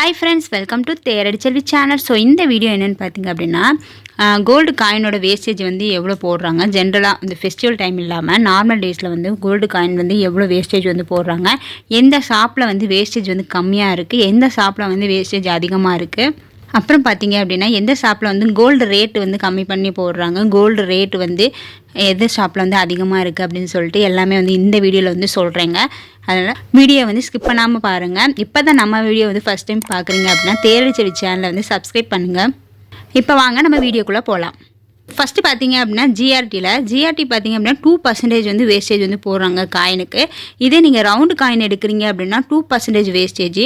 Hi friends, welcome to Theradi Selvi channel. So இந்த video என்னென்னு பார்த்தீங்க அப்படின்னா கோல்டு காயினோட வேஸ்டேஜ் வந்து எவ்வளோ போடுறாங்க, ஜென்ரலாக இந்த ஃபெஸ்டிவல் டைம் இல்லாமல் நார்மல் டேஸில் வந்து கோல்டு காயின் வந்து எவ்வளோ வேஸ்டேஜ் வந்து போடுறாங்க, எந்த ஷாப்பில் வந்து வேஸ்டேஜ் வந்து கம்மியாக இருக்குது, எந்த ஷாப்பில் வந்து வேஸ்டேஜ் அதிகமாக இருக்குது, அப்புறம் பார்த்தீங்க அப்படின்னா எந்த ஷாப்பில் வந்து கோல்டு ரேட்டு வந்து கம்மி பண்ணி போடுறாங்க, கோல்டு ரேட்டு வந்து எந்த ஷாப்பில் வந்து அதிகமாக இருக்குது அப்படின்னு சொல்லிட்டு எல்லாமே வந்து இந்த வீடியோவில் வந்து சொல்கிறேங்க. அதனால் வீடியோ வந்து ஸ்கிப் பண்ணாமல் பாருங்கள். இப்போ தான் நம்ம வீடியோ வந்து ஃபஸ்ட் டைம் பார்க்குறீங்க அப்படின்னா தேரடி செல்வி சேனலை வந்து சப்ஸ்கிரைப் பண்ணுங்கள். இப்போ வாங்க நம்ம வீடியோக்குள்ளே போகலாம். ஃபஸ்ட்டு பார்த்தீங்க அப்படின்னா ஜிஆர்டி பார்த்தீங்க அப்படின்னா 2% வந்து வேஸ்டேஜ் வந்து போடுறாங்க காயினுக்கு. இதே நீங்கள் ரவுண்டு காயின் எடுக்கிறீங்க அப்படின்னா 2% வேஸ்டேஜ்,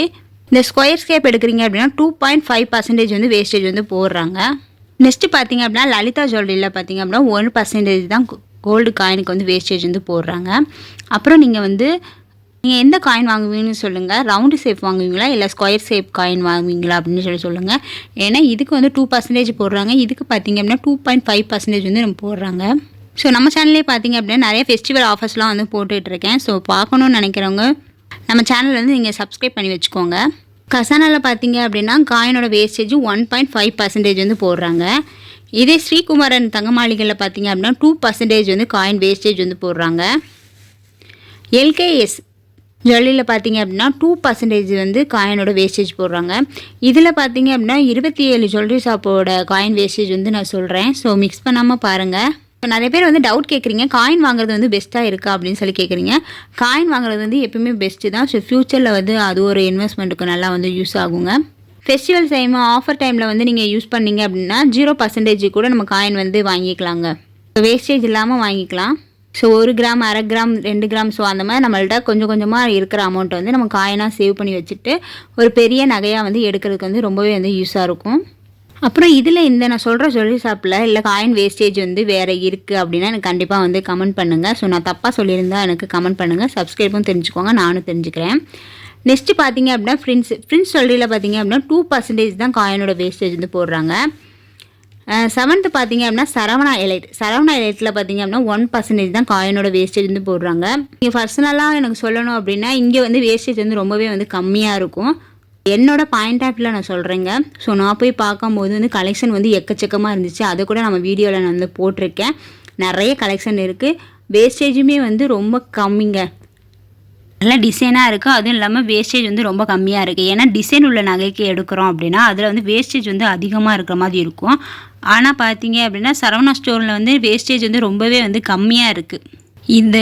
இந்த ஸ்கொயர் ஸ்கேப் எடுக்கிறீங்க அப்படின்னா 2.5% வந்து வேஸ்டேஜ் வந்து போடுறாங்க. நெக்ஸ்ட்டு பார்த்தீங்க அப்படின்னா லலிதா ஜுவல்லரியில் பார்த்தீங்க அப்படின்னா 1% தான் கோல்டு காயினுக்கு வந்து வேஸ்டேஜ் வந்து போடுறாங்க. அப்புறம் நீங்கள் எந்த காயின் வாங்குவீங்கன்னு சொல்லுங்கள், ரவுண்டு ஷேப் வாங்குவீங்களா இல்லை ஸ்கொயர் ஷேப் காயின் வாங்குவீங்களா அப்படின்னு சொல்லுங்கள். ஏன்னா இதுக்கு வந்து 2% போடுறாங்க, இதுக்கு பார்த்தீங்க அப்படின்னா 2.5% வந்து நம்ம போடுறாங்க. ஸோ நம்ம சேனல்லே பார்த்தீங்க அப்படின்னா நிறைய ஃபெஸ்டிவல் ஆஃபர்ஸ்லாம் வந்து போட்டுட்ருக்கேன். ஸோ பார்க்கணுன்னு நினைக்கிறவங்க நம்ம சேனல் வந்து நீங்கள் சப்ஸ்கிரைப் பண்ணி வச்சுக்கோங்க. கசானாவில் பார்த்தீங்க அப்படின்னா காயினோட வேஸ்டேஜ் 1.5% வந்து போடுறாங்க. இதே ஸ்ரீகுமாரன் தங்க மாளிகையில் பார்த்தீங்க அப்படின்னா 2% வந்து காயின் வேஸ்டேஜ் வந்து போடுறாங்க. எல்கேஎஸ் ஜுவல்லரியில் பார்த்தீங்க அப்படின்னா 2% வந்து காயினோட வேஸ்டேஜ் போடுறாங்க. இதில் பார்த்தீங்க அப்படின்னா 27 ஜுவல்லரி ஷாப்போட காயின் வேஸ்டேஜ் வந்து நான் சொல்கிறேன். ஸோ மிக்ஸ் பண்ணாமல் பாருங்கள். இப்போ நிறைய பேர் வந்து டவுட் கேட்குறீங்க, காயின் வாங்குறது வந்து பெஸ்ட்டாக இருக்கா அப்படின்னு சொல்லி கேட்குறீங்க. காயின் வாங்குறது வந்து எப்பவுமே பெஸ்ட்டு தான். ஸோ ஃப்யூச்சரில் வந்து அது ஒரு இன்வெஸ்ட்மெண்ட்டுக்கு நல்லா வந்து யூஸ் ஆகுங்க. ஃபெஸ்டிவல் டைம் ஆஃபர் டைமில் வந்து நீங்கள் யூஸ் பண்ணீங்க அப்படின்னா 0% கூட நம்ம காயின் வந்து வாங்கிக்கலாங்க. வேஸ்டேஜ் இல்லாமல் வாங்கிக்கலாம். So 1 gram, 1/2 gram, 2 gram, so அந்த மாதிரி நம்மள்ட்ட கொஞ்சம் கொஞ்சமாக இருக்கிற அமௌண்ட்டை வந்து நம்ம காயினாக சேவ் பண்ணி வச்சுட்டு ஒரு பெரிய நகையாக வந்து எடுக்கிறதுக்கு வந்து ரொம்பவே வந்து யூஸாக இருக்கும். அப்புறம் இதில் நான் சொல்கிற ஜுவல்லரி ஷாப்பில் இல்லை காயின் வேஸ்டேஜ் வந்து வேறு இருக்குது அப்படின்னா எனக்கு கண்டிப்பாக வந்து கமெண்ட் பண்ணுங்கள். ஸோ நான் தப்பாக சொல்லியிருந்தால் எனக்கு கமெண்ட் பண்ணுங்கள். சப்ஸ்கிரைப்பும் தெரிஞ்சுக்கோங்க, நானும் தெரிஞ்சுக்கிறேன். நெக்ஸ்ட்டு பார்த்தீங்க அப்படின்னா ஃப்ரிண்ட்ஸ் ஜுவல்லரியில் பார்த்தீங்க அப்படின்னா 2% தான் காயினோட வேஸ்டேஜ் வந்து போடுறாங்க. 7th பார்த்தீங்க அப்படின்னா சரவணா எலைட்டில் பார்த்தீங்க அப்படின்னா 1% தான் காயினோட வேஸ்டேஜ் வந்து போடுறாங்க. நீங்கள் பர்சனலாக எனக்கு சொல்லணும் அப்படின்னா இங்கே வந்து வேஸ்டேஜ் வந்து ரொம்பவே வந்து கம்மியாக இருக்கும். என்னோட பாயிண்ட் ஆஃப் வியூவில் நான் சொல்கிறேங்க. ஸோ நான் போய் பார்க்கும்போது வந்து கலெக்ஷன் வந்து எக்கச்சக்கமாக இருந்துச்சு. அதை கூட நம்ம வீடியோவில் நான் வந்து போட்டிருக்கேன். நிறைய கலெக்ஷன் இருக்குது. வேஸ்டேஜுமே வந்து ரொம்ப கம்மிங்க, நல்லா டிசைனாக இருக்குது. அதுவும் இல்லாமல் வேஸ்டேஜ் வந்து ரொம்ப கம்மியாக இருக்குது. ஏன்னா டிசைன் உள்ள நகைக்கு எடுக்கிறோம் அப்படின்னா அதில் வந்து வேஸ்டேஜ் வந்து அதிகமாக இருக்கிற மாதிரி இருக்கும். ஆனால் பார்த்தீங்க அப்படின்னா சரவணா ஸ்டோரில் வந்து வேஸ்டேஜ் வந்து ரொம்பவே வந்து கம்மியாக இருக்குது. இந்த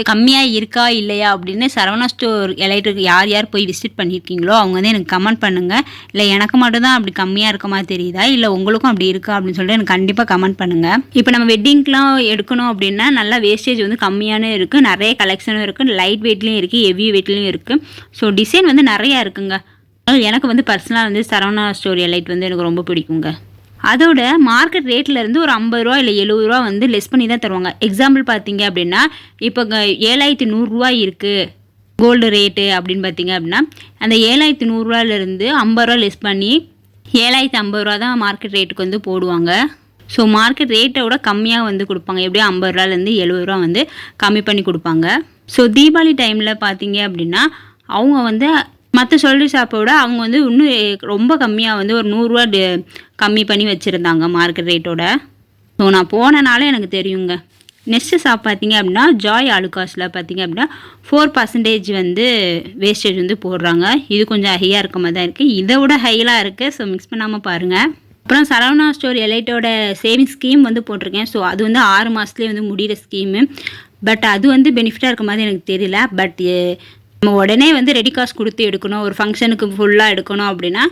கம்மியாக இருக்கா இல்லையா அப்படின்னு சரவணா ஸ்டோர் எலைட்டுக்கு யார் யார் போய் விசிட் பண்ணியிருக்கீங்களோ அவங்க வந்து எனக்கு கமெண்ட் பண்ணுங்கள். இல்லை எனக்கு மட்டும்தான் அப்படி கம்மியாக இருக்க மாதிரி தெரியுதா, இல்லை உங்களுக்கும் அப்படி இருக்கா அப்படின்னு சொல்லிட்டு எனக்கு கண்டிப்பாக கமெண்ட் பண்ணுங்கள். இப்போ நம்ம வெட்டிங்க்கெலாம் எடுக்கணும் அப்படின்னா நல்லா வேஸ்டேஜ் வந்து கம்மியான இருக்குது, நிறைய கலெக்ஷனும் இருக்குது, லைட் வெயிட்லேயும் இருக்குது, ஹெவி வெயிட்லேயும் இருக்குது. ஸோ டிசைன் வந்து நிறையா இருக்குங்க. எனக்கு வந்து பர்சனலாக வந்து சரவணா ஸ்டோர் எலைட் வந்து எனக்கு ரொம்ப பிடிக்குங்க. அதோட மார்க்கெட் ரேட்லேருந்து ஒரு 50 ரூபா இல்லை 70 ரூபா வந்து லெஸ் பண்ணி தான் தருவாங்க. எக்ஸாம்பிள் பார்த்தீங்க அப்படின்னா இப்போ 7100 ரூபா இருக்குது கோல்டு ரேட்டு அப்படின்னு பார்த்தீங்க அப்படின்னா அந்த 7100 ரூபாயிலேருந்து 50 ரூபா லெஸ் பண்ணி 7050 ரூபா தான் மார்க்கெட் ரேட்டுக்கு வந்து போடுவாங்க. ஸோ மார்க்கெட் ரேட்டை விட கம்மியாக வந்து கொடுப்பாங்க. எப்படியும் 50 ரூபாலேருந்து 70 ரூபா வந்து கம்மி பண்ணி கொடுப்பாங்க. ஸோ தீபாவளி டைமில் பார்த்தீங்க அப்படின்னா அவங்க வந்து மற்ற ஜுவல்லரி ஷாப்போட அவங்க வந்து இன்னும் ரொம்ப கம்மியாக வந்து ஒரு 100 ரூபா கம்மி பண்ணி வச்சுருந்தாங்க மார்க்கெட் ரேட்டோட. ஸோ நான் போனனால எனக்கு தெரியுங்க. நெக்ஸ்ட்டு ஷாப் பார்த்தீங்க அப்படின்னா ஜாய் ஆலுகாஸில் பார்த்தீங்க அப்படின்னா 4% வந்து வேஸ்டேஜ் வந்து போடுறாங்க. இது கொஞ்சம் ஹையாக இருக்க மாதிரி தான் இருக்குது, இதை விட ஹையெலாம் இருக்குது. ஸோ மிக்ஸ் பண்ணாமல் பாருங்கள். அப்புறம் சரவணா ஸ்டோர் எலைட்டோட சேவிங் ஸ்கீம் வந்து போட்டிருக்கேன். ஸோ அது வந்து 6 மாதத்துலேயே வந்து முடிகிற ஸ்கீமு. பட் அது வந்து பெனிஃபிட்டாக இருக்க மாதிரி எனக்கு தெரியல. பட் நம்ம உடனே வந்து ரெடி காசு கொடுத்து எடுக்கணும், ஒரு ஃபங்க்ஷனுக்கு ஃபுல்லாக எடுக்கணும் அப்படின்னா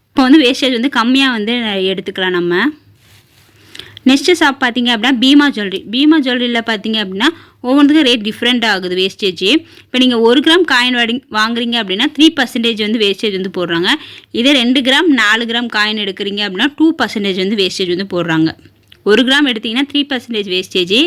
இப்போ வந்து வேஸ்டேஜ் வந்து கம்மியாக வந்து எடுத்துக்கலாம் நம்ம. நெக்ஸ்ட்டு ஷாப் பார்த்தீங்க அப்படின்னா பீமா ஜுவல்லரியில் பார்த்தீங்க அப்படின்னா ஒவ்வொன்றுக்கும் ரேட் டிஃப்ரெண்ட் ஆகுது வேஸ்டேஜ். இப்போ நீங்கள் 1 கிராம் காயின் வாங்குறீங்க அப்படின்னா 3% வந்து வேஸ்டேஜ் வந்து போடுறாங்க. இதே 2 கிராம் 4 கிராம் காயின் எடுக்கிறீங்க அப்படின்னா 2% வந்து வேஸ்டேஜ் வந்து போடுறாங்க. 1 கிராம் எடுத்திங்கன்னா 3% வேஸ்டேஜ்.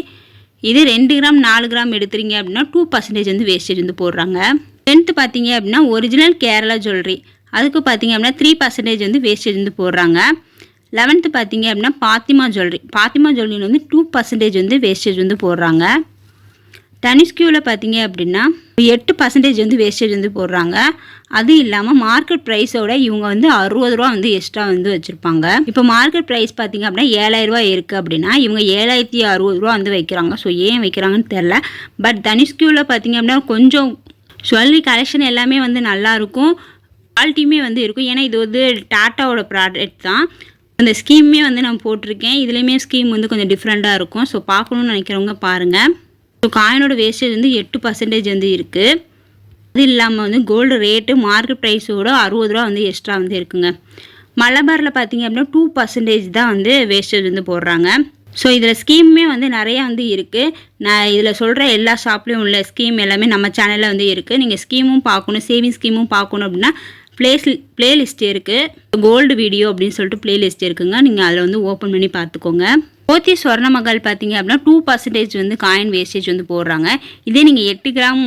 இது 2 கிராம் 4 கிராம் எடுத்துறீங்க அப்படின்னா 2% வந்து வேஸ்டேஜ் வந்து போடுறாங்க. 10th பார்த்தீங்க அப்படின்னா ஒரிஜினல் கேரளா ஜுவல்லரி அதுக்கு பார்த்தீங்க அப்படின்னா 3% வந்து வேஸ்டேஜ் வந்து போடுறாங்க. 11th பார்த்தீங்க அப்படின்னா பாத்திமா ஜுவல்லரி வந்து 2% வந்து வேஸ்டேஜ் வந்து போடுறாங்க. தனிஷ்கியூவில் பார்த்தீங்க அப்படின்னா 8% வந்து வேஸ்டேஜ் வந்து போடுறாங்க. அது இல்லாமல் மார்க்கெட் ப்ரைஸோட இவங்க வந்து 60 ரூபா வந்து எக்ஸ்ட்ரா வந்து வச்சுருப்பாங்க. இப்போ மார்க்கெட் ப்ரைஸ் பார்த்தீங்க அப்படின்னா 7000 ரூபா இருக்குது அப்படின்னா இவங்க 7060 ரூபா வந்து வைக்கிறாங்க. ஸோ ஏன் வைக்கிறாங்கன்னு தெரில. பட் தனிஷ்கியூவில் பார்த்தீங்க அப்படின்னா கொஞ்சம் ஜுவல்லரி கலெக்ஷன் எல்லாமே வந்து நல்லாயிருக்கும், குவாலிட்டியுமே வந்து இருக்கும். ஏன்னா இது வந்து டாட்டாவோட ப்ராடக்ட் தான். அந்த ஸ்கீமே வந்து நான் போட்டிருக்கேன். இதுலேயுமே ஸ்கீம் வந்து கொஞ்சம் டிஃப்ரெண்ட்டாக இருக்கும். ஸோ பார்க்கணுன்னு நினைக்கிறவங்க பாருங்கள். ஸோ காயினோட வேஸ்டேஜ் வந்து 8% வந்து இருக்குது. அது இல்லாமல் வந்து கோல்டு ரேட்டு மார்க்கெட் ப்ரைஸோட 60 ரூபா வந்து எக்ஸ்ட்ரா வந்து இருக்குங்க. மலபாரில் பார்த்தீங்க அப்படின்னா 2% தான் வந்து வேஸ்டேஜ் வந்து போடுறாங்க. ஸோ இதில் ஸ்கீமுமே வந்து நிறையா வந்து இருக்குது. நான் இதில் சொல்கிற எல்லா ஷாப்லேயும் உள்ள ஸ்கீம் எல்லாமே நம்ம சேனலில் வந்து இருக்குது. நீங்கள் ஸ்கீமும் பார்க்கணும், சேவிங் ஸ்கீமும் பார்க்கணும் அப்படின்னா பிளேலிஸ்ட் இருக்குது. கோல்டு வீடியோ அப்படின்னு சொல்லிட்டு பிளேலிஸ்ட் இருக்குங்க. நீங்கள் அதில் வந்து ஓப்பன் பண்ணி பார்த்துக்கோங்க. போத்தி ஸ்வர்ணமகால் பார்த்தீங்க அப்படின்னா 2% வந்து காயின் வேஸ்டேஜ் வந்து போடுறாங்க. இதே நீங்கள் 8 கிராம்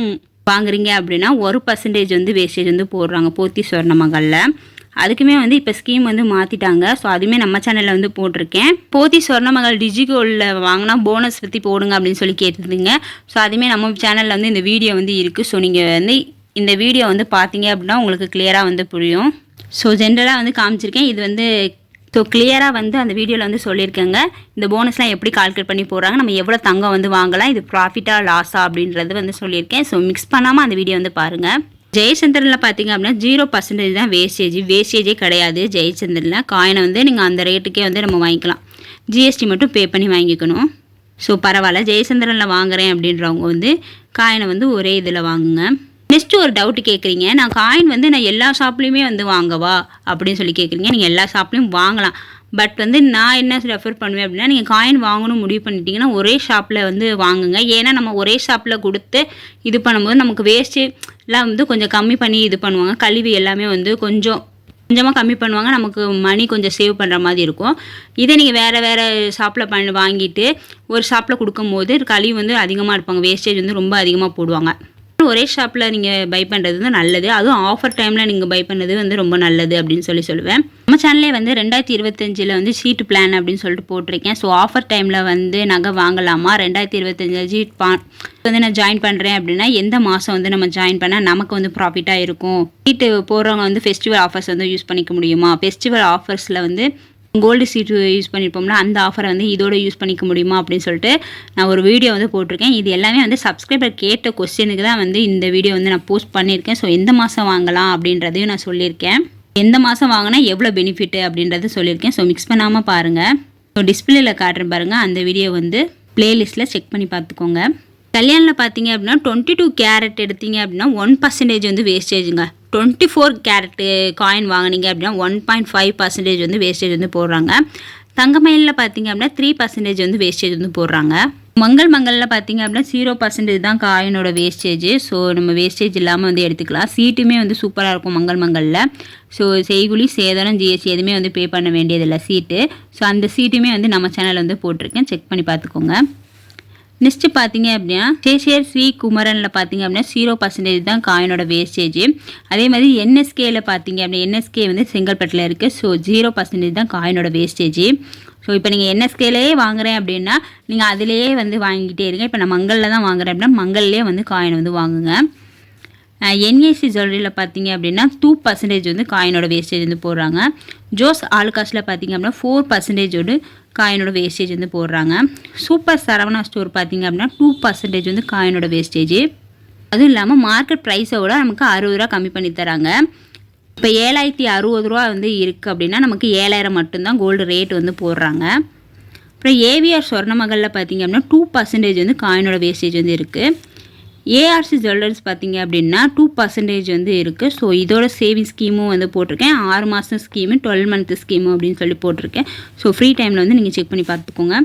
வாங்குறீங்க அப்படின்னா 1% வந்து வேஸ்டேஜ் வந்து போடுறாங்க போத்தி ஸ்வர்ணமகாலில். அதுக்குமே வந்து இப்போ ஸ்கீம் வந்து மாற்றிட்டாங்க. ஸோ அதுவுமே நம்ம சேனலில் வந்து போட்டிருக்கேன். போத்தி ஸ்வர்ணமகால் டிஜிகோல்டில் வாங்கினா போனஸ் பற்றி போடுங்க அப்படின்னு சொல்லி கேட்டிருந்தீங்க. ஸோ அதுவுமே நம்ம சேனலில் வந்து இந்த வீடியோ வந்து இருக்குது. ஸோ நீங்கள் வந்து இந்த வீடியோ வந்து பார்த்தீங்க அப்படின்னா உங்களுக்கு கிளியராக வந்து புரியும். ஸோ ஜென்ரலாக வந்து காமிச்சிருக்கேன். இது வந்து ஸோ கிளியராக வந்து அந்த வீடியோவில் வந்து சொல்லியிருக்கேங்க. இந்த போனஸ்லாம் எப்படி கால்குலேட் பண்ணி போடுறாங்க, நம்ம எவ்வளோ தங்கம் வந்து வாங்கலாம், இது ப்ராஃபிட்டாக லாஸா அப்படின்றது வந்து சொல்லியிருக்கேன். ஸோ மிக்ஸ் பண்ணாமல் அந்த வீடியோ வந்து பாருங்கள். ஜெயச்சந்திரனில் பார்த்தீங்க அப்படின்னா 0% தான் வேஸ்டேஜே கிடையாது. ஜெயச்சந்திரனில் காயினை வந்து நீங்கள் அந்த ரேட்டுக்கே வந்து நம்ம வாங்கிக்கலாம். ஜிஎஸ்டி மட்டும் பே பண்ணி வாங்கிக்கணும். ஸோ பரவாயில்ல, ஜெயச்சந்திரனில் வாங்குகிறேன் அப்படின்றவங்க வந்து காயினை வந்து ஒரே இதில் வாங்குங்க. நெக்ஸ்ட்டு ஒரு டவுட்டு கேட்குறீங்க, நான் காயின் வந்து நான் எல்லா ஷாப்லேயுமே வந்து வாங்கவா அப்படின்னு சொல்லி கேட்குறீங்க. நீங்கள் எல்லா ஷாப்லேயும் வாங்கலாம். பட் வந்து நான் என்ன ரெஃபர் பண்ணுவேன் அப்படின்னா, நீங்கள் காயின் வாங்கணும் முடிவு பண்ணிட்டீங்கன்னா ஒரே ஷாப்பில் வந்து வாங்குங்க. ஏன்னா நம்ம ஒரே ஷாப்பில் கொடுத்து இது பண்ணும்போது நமக்கு வேஸ்ட்டுலாம் வந்து கொஞ்சம் கம்மி பண்ணி இது பண்ணுவாங்க. கழிவு எல்லாமே வந்து கொஞ்சமாக கம்மி பண்ணுவாங்க. நமக்கு மணி கொஞ்சம் சேவ் பண்ணுற மாதிரி இருக்கும். இதே நீங்கள் வேறு ஷாப்பில் வாங்கிட்டு ஒரு ஷாப்பில் கொடுக்கும்போது கழிவு வந்து அதிகமாக இருப்பாங்க. வேஸ்டேஜ் வந்து ரொம்ப அதிகமாக போடுவாங்க. ஒரே ஷாப்பில் நீங்கள் பை பண்ணுறது வந்து நல்லது. அதுவும் ஆஃபர் டைமில் நீங்கள் பை பண்ணது வந்து ரொம்ப நல்லது அப்படின்னு சொல்லுவேன். நம்ம சேனல்லே வந்து 2025 வந்து சீட்டு பிளான் அப்படின்னு சொல்லிட்டு போட்டிருக்கேன். ஸோ ஆஃபர் டைமில் வந்து நகை வாங்கலாமா, 2025 சீட் வந்து நான் ஜாயின் பண்ணுறேன் அப்படின்னா எந்த மாதம் வந்து நம்ம ஜாயின் பண்ணால் நமக்கு வந்து ப்ராஃபிட்டாக இருக்கும், சீட்டு போடுறவங்க வந்து ஃபெஸ்டிவல் ஆஃபர்ஸ் வந்து யூஸ் பண்ணிக்க முடியுமா, ஃபெஸ்டிவல் ஆஃபர்ஸில் வந்து கோல்டு சீட்டு யூஸ் பண்ணியிருப்போம்னா அந்த ஆஃபரை வந்து இதோட யூஸ் பண்ணிக்க முடியுமா அப்படின்னு சொல்லிட்டு நான் ஒரு வீடியோ வந்து போட்டிருக்கேன். இது எல்லாமே வந்து சப்ஸ்கிரைபர் கேட்ட கொஸ்டினுக்கு தான் வந்து இந்த வீடியோ வந்து நான் போஸ்ட் பண்ணியிருக்கேன். ஸோ எந்த மாதம் வாங்கலாம் அப்படின்றதையும் நான் சொல்லியிருக்கேன். எந்த மாதம் வாங்கினா எவ்வளோ பெனிஃபிட்டு அப்படின்றத சொல்லியிருக்கேன். ஸோ மிக்ஸ் பண்ணாமல் பாருங்கள். ஸோ டிஸ்பிளேயில் காட்டுறேன் பாருங்கள். அந்த வீடியோ வந்து பிளேலிஸ்ட்டில் செக் பண்ணி பார்த்துக்கோங்க. கல்யாணில் பார்த்தீங்க அப்படின்னா 22 கேரட் எடுத்தீங்க அப்படின்னா 1% வந்து வேஸ்டேஜுங்க. 24 கேரட்டு காயின் வாங்கினீங்க அப்படின்னா 1.5% வந்து வேஸ்டேஜ் வந்து போடுறாங்க. தங்கமயிலில் பார்த்தீங்க அப்படின்னா 3% வந்து வேஸ்டேஜ் வந்து போடுறாங்க. மங்களில் பார்த்தீங்க அப்படின்னா 0% தான் காயினோட வேஸ்டேஜ். ஸோ நம்ம வேஸ்டேஜ் இல்லாமல் வந்து எடுத்துக்கலாம். சீட்டுமே வந்து சூப்பராக இருக்கும் மங்களில். ஸோ செய்குலி சேதாரம் ஜிஎஸ்டி எதுவுமே வந்து பே பண்ண வேண்டியதில்லை சீட்டு. ஸோ அந்த சீட்டுமே வந்து நம்ம சேனலில் வந்து போட்டிருக்கேன், செக் பண்ணி பார்த்துக்கோங்க. நெக்ஸ்ட்டு பார்த்தீங்க அப்படின்னா சேஷியர் ஸ்ரீ குமரனில் பார்த்தீங்க அப்படின்னா 0% தான் காயினோட வேஸ்டேஜ். அதே மாதிரி என்எஸ்கேயில் பார்த்தீங்க அப்படின்னா என்எஸ்கே வந்து செங்கல்பட்டில் இருக்குது. ஸோ 0% தான் காயினோட வேஸ்டேஜ். ஸோ இப்போ நீங்கள் என்எஸ்கேலேயே வாங்குறேன் அப்படின்னா நீங்கள் அதிலேயே வந்து வாங்கிட்டே இருங்க. இப்போ நான் மங்களில் தான் வாங்குறேன் அப்படின்னா மங்கள்லேயே வந்து காயின் வந்து வாங்குங்க. என்ஏசி ஜுவல்லரியில் பார்த்தீங்க அப்படின்னா 2% வந்து காயினோட வேஸ்டேஜ் வந்து போடுறாங்க. ஜோஸ் ஆல்காஸில் பார்த்தீங்க அப்படின்னா 4% வந்து காயினோட வேஸ்டேஜ் வந்து போடுறாங்க. சூப்பர் சரவணா ஸ்டோர் பார்த்தீங்க அப்படின்னா 2% வந்து காயினோட வேஸ்டேஜ். அதுவும் இல்லாமல் மார்க்கெட் ப்ரைஸோட நமக்கு 60 ரூபா கம்மி பண்ணி தராங்க. இப்போ 7060 ரூபா வந்து இருக்குது அப்படின்னா நமக்கு 7000 மட்டும்தான் கோல்டு ரேட் வந்து போடுறாங்க. அப்புறம் ஏவிஆர் சொர்ணமகளில் பார்த்தீங்க அப்படின்னா 2% வந்து காயினோட வேஸ்டேஜ் வந்து இருக்குது. ஏஆர்சி ஜுவல்லர்ஸ் பார்த்தீங்க அப்படின்னா 2% வந்து இருக்குது. ஸோ இதோட சேவிங் ஸ்கீமும் வந்து போட்டிருக்கேன். 6 மாதம் ஸ்கீமு, 12 மந்த் ஸ்கீமு அப்படின்னு சொல்லி போட்டிருக்கேன். ஸோ ஃப்ரீ டைமில் வந்து நீங்கள் செக் பண்ணி பார்த்துக்கோங்க.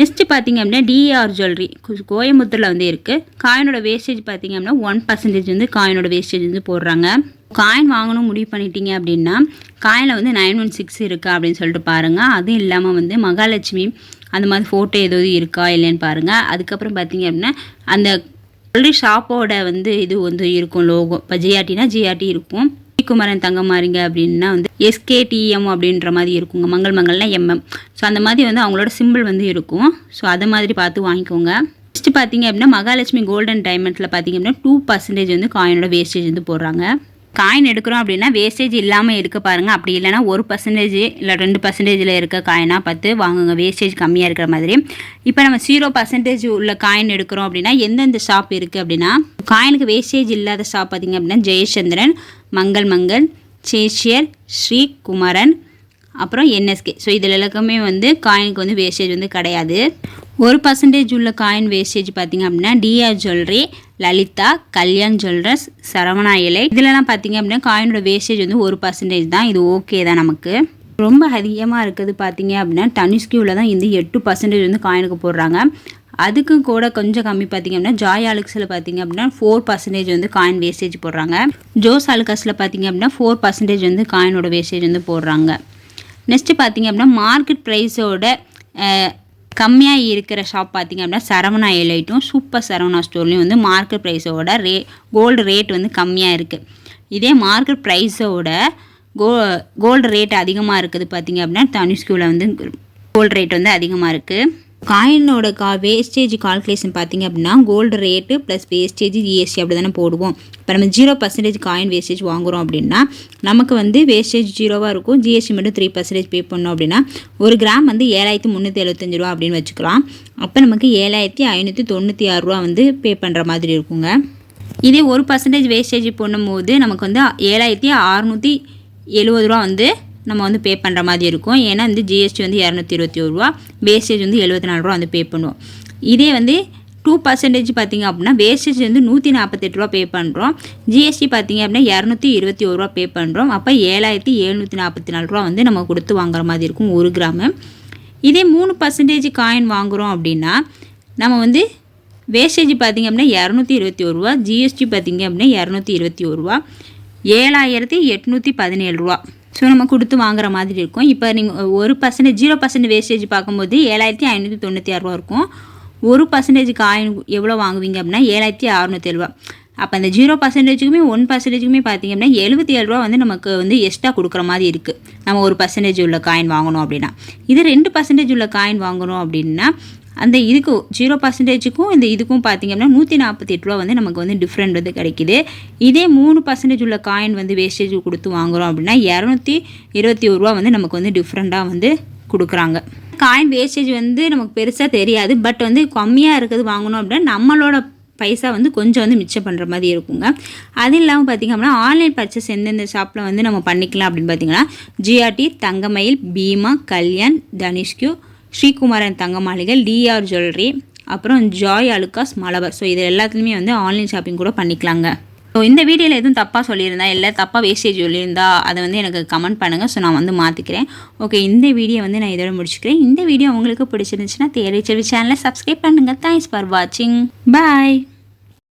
நெக்ஸ்ட்டு பார்த்தீங்க அப்படின்னா டிஆர் ஜுவல்லரி கோயம்புத்தூரில் வந்து இருக்குது. காயினோட வேஸ்டேஜ் பார்த்தீங்க அப்படின்னா 1% வந்து காயினோட வேஸ்டேஜ் வந்து போடுறாங்க. காயின் வாங்கணும் முடிவு பண்ணிட்டீங்க அப்படின்னா காயினில் வந்து 916 இருக்கா அப்படின்னு சொல்லிட்டு பாருங்கள். அதுவும் இல்லாமல் வந்து மகாலட்சுமி அந்த மாதிரி ஃபோட்டோ ஏதாவது இருக்கா இல்லைன்னு பாருங்கள். அதுக்கப்புறம் பார்த்தீங்க அப்படின்னா அந்த ஜுவல்லரி ஷாப்போட வந்து இது வந்து இருக்கும் லோகோ. இப்போ ஜிஆர்டினா ஜிஆர்டி இருக்கும். குமரன் தங்கமாரிங்க அப்படின்னா வந்து எஸ்கேடிஎம் அப்படின்ற மாதிரி இருக்குங்க. மங்கள்னா எம்எம். ஸோ அந்த மாதிரி வந்து அவங்களோட சிம்பிள் வந்து இருக்கும். ஸோ அதை மாதிரி பார்த்து வாங்கிக்கோங்க. நெக்ஸ்ட்டு பார்த்தீங்க அப்படின்னா மகாலட்சுமி கோல்டன் டைமண்ட்ஸில் பார்த்தீங்க அப்படின்னா 2% வந்து காயினோட வேஸ்டேஜ் வந்து போடுறாங்க. காயின் எடுக்கிறோம் அப்படின்னா வேஸ்டேஜ் இல்லாமல் எடுக்க பாருங்கள். அப்படி இல்லைனா 1% இல்லை 2% இருக்க காயினாக பார்த்து வாங்குங்க, வேஸ்டேஜ் கம்மியாக இருக்கிற மாதிரி. இப்போ நம்ம 0% உள்ள காயின் எடுக்கிறோம் அப்படின்னா எந்தெந்த ஷாப் இருக்குது அப்படின்னா, காயினுக்கு வேஸ்டேஜ் இல்லாத ஷாப் பார்த்திங்க அப்படின்னா ஜெயச்சந்திரன், மங்கள், சேஷியர், ஸ்ரீ குமரன், அப்புறம் என்எஸ்கே. ஸோ இதில் எல்லாருக்குமே வந்து காயினுக்கு வந்து வேஸ்டேஜ் வந்து கிடையாது. 1% உள்ள காயின் வேஸ்டேஜ் பார்த்திங்க அப்படின்னா டிஆர் ஜுவல்லரி, லலிதா, கல்யாண் ஜுவல்லர்ஸ், சரவணா இலை, இதிலலாம் பார்த்திங்க அப்படின்னா காயினோட வேஸ்டேஜ் வந்து 1% தான். இது ஓகே தான் நமக்கு. ரொம்ப அதிகமாக இருக்குது பார்த்திங்க அப்படின்னா தனிஷ்கியூவில் தான் இந்த 8% வந்து காயினுக்கு போடுறாங்க. அதுக்கு கூட கொஞ்சம் கம்மி பார்த்திங்க அப்படின்னா ஜாய் ஆலுக்ஸில் பார்த்திங்க அப்படின்னா 4% வந்து காயின் வேஸ்டேஜ் போடுறாங்க. ஜோஸ் ஆலுக்காஸில் பார்த்திங்க அப்படின்னா 4% வந்து காயினோட வேஸ்டேஜ் வந்து போடுறாங்க. நெக்ஸ்ட்டு பார்த்திங்க அப்படின்னா மார்க்கெட் ப்ரைஸோட கம்மியாக இருக்கிற ஷாப் பார்த்திங்க அப்படின்னா சரவணா எலைட்டும் சூப்பர் சரவணா ஸ்டோர்லேயும் வந்து மார்க்கெட் ப்ரைஸோட கோல்டு ரேட் வந்து கம்மியாக இருக்குது. இதே மார்க்கெட் ப்ரைஸோட கோல்டு ரேட் அதிகமாக இருக்குது பார்த்திங்க அப்படின்னா தனிஷ்கியூவில் வந்து கோல்டு ரேட் வந்து அதிகமாக இருக்குது. காயினோட வேஸ்டேஜ் கால்குலேஷன் பார்த்திங்க அப்படின்னா gold rate plus wastage GST அப்படி தானே போடுவோம். இப்போ நம்ம 0% காயின் வேஸ்டேஜ் வாங்குகிறோம் அப்படின்னா நமக்கு வந்து வேஸ்டேஜ் 0வாக இருக்கும், ஜிஎஸ்டி மட்டும் 3% பே பண்ணோம் அப்படின்னா 1 கிராம் வந்து 7375 ரூபா அப்படின்னு வச்சுக்கலாம். அப்போ நமக்கு 7596 ரூபா வந்து பே பண்ணுற மாதிரி இருக்குங்க. இதே 1% வேஸ்டேஜ் பண்ணும்போது நமக்கு வந்து 7670 ரூபா வந்து நம்ம வந்து பே பண்ணுற மாதிரி இருக்கும். ஏன்னா வந்து ஜிஎஸ்டி வந்து 221 ரூபா, வேஸ்டேஜ் வந்து 74 ரூபா வந்து பே பண்ணுவோம். இதே வந்து 2% பார்த்திங்க அப்படின்னா வேஸ்டேஜ் வந்து 148 ரூபா பே பண்ணுறோம், ஜிஎஸ்டி பார்த்திங்க அப்படின்னா 221 ரூபா பே பண்ணுறோம். அப்போ 7744 ரூபா வந்து நம்ம கொடுத்து வாங்குற மாதிரி இருக்கும் 1 கிராமு. இதே 3% காயின் வாங்குகிறோம் அப்படின்னா நம்ம வந்து வேஸ்டேஜ் பார்த்திங்க அப்படின்னா 221 ரூபா, ஜிஎஸ்டி பார்த்திங்க அப்படின்னா 221 ரூபா, 7817 ரூபா ஸோ நம்ம கொடுத்து வாங்குற மாதிரி இருக்கும். இப்போ நீங்கள் 0% வேஸ்டேஜ் பார்க்கும்போது 7596 ரூபா இருக்கும். 1% காயின் எவ்வளோ வாங்குவீங்க அப்படின்னா 7607 ரூபா. அப்போ அந்த 0%க்குமே 1%க்குமே பார்த்திங்க அப்படின்னா 77 ரூபா வந்து நமக்கு வந்து எக்ஸ்ட்ரா கொடுக்குற மாதிரி இருக்குது நம்ம 1% உள்ள காயின் வாங்கணும் அப்படின்னா. இது 2% உள்ள காயின் வாங்கணும் அப்படின்னா அந்த இதுக்கு 0%க்கும் இந்த இதுக்கும் பார்த்திங்க அப்படின்னா 148 ரூபா வந்து நமக்கு வந்து டிஃப்ரெண்ட் வந்து கிடைக்கிது. இதே 3% உள்ள காயின் வந்து வேஸ்டேஜ் கொடுத்து வாங்குகிறோம் அப்படின்னா 221 ரூபா வந்து நமக்கு வந்து டிஃப்ரெண்ட்டாக வந்து கொடுக்குறாங்க. காயின் வேஸ்டேஜ் வந்து நமக்கு பெருசாக தெரியாது, பட் வந்து கம்மியாக இருக்கிறது வாங்கணும் அப்படின்னா நம்மளோட பைசா வந்து கொஞ்சம் வந்து மிச்சம் பண்ணுற மாதிரி இருக்குங்க. அது இல்லாமல் பார்த்திங்க அப்படின்னா ஆன்லைன் பர்ச்சேஸ் எந்தெந்த ஷாப்பில் வந்து நம்ம பண்ணிக்கலாம் அப்படின்னு பார்த்திங்கன்னா ஜிஆர்டி, தங்கமயில், பீமா, கல்யாண், தனிஷ்கியூ, ஸ்ரீகுமரன் தங்க மாளிகை, டிஆர் ஜுவல்லரி, அப்புறம் ஜாய் ஆலுக்காஸ், மலபார். ஸோ இது எல்லாத்துலேயுமே வந்து ஆன்லைன் ஷாப்பிங் கூட பண்ணிக்கலாங்க. ஸோ இந்த வீடியோவில் எதுவும் தப்பாக சொல்லியிருந்தா இல்லை தப்பாக வேஸ்டேஜ் சொல்லியிருந்தா அதை வந்து எனக்கு கமெண்ட் பண்ணுங்கள். ஸோ நான் வந்து மாற்றிக்கிறேன். ஓகே, இந்த வீடியோ வந்து நான் இதோட முடிச்சுக்கிறேன். இந்த வீடியோ உங்களுக்கு பிடிச்சிருந்துச்சுன்னா தேடி சேனலை சப்ஸ்கிரைப் பண்ணுங்கள். தேங்க்ஸ் ஃபார் வாட்சிங். பாய்.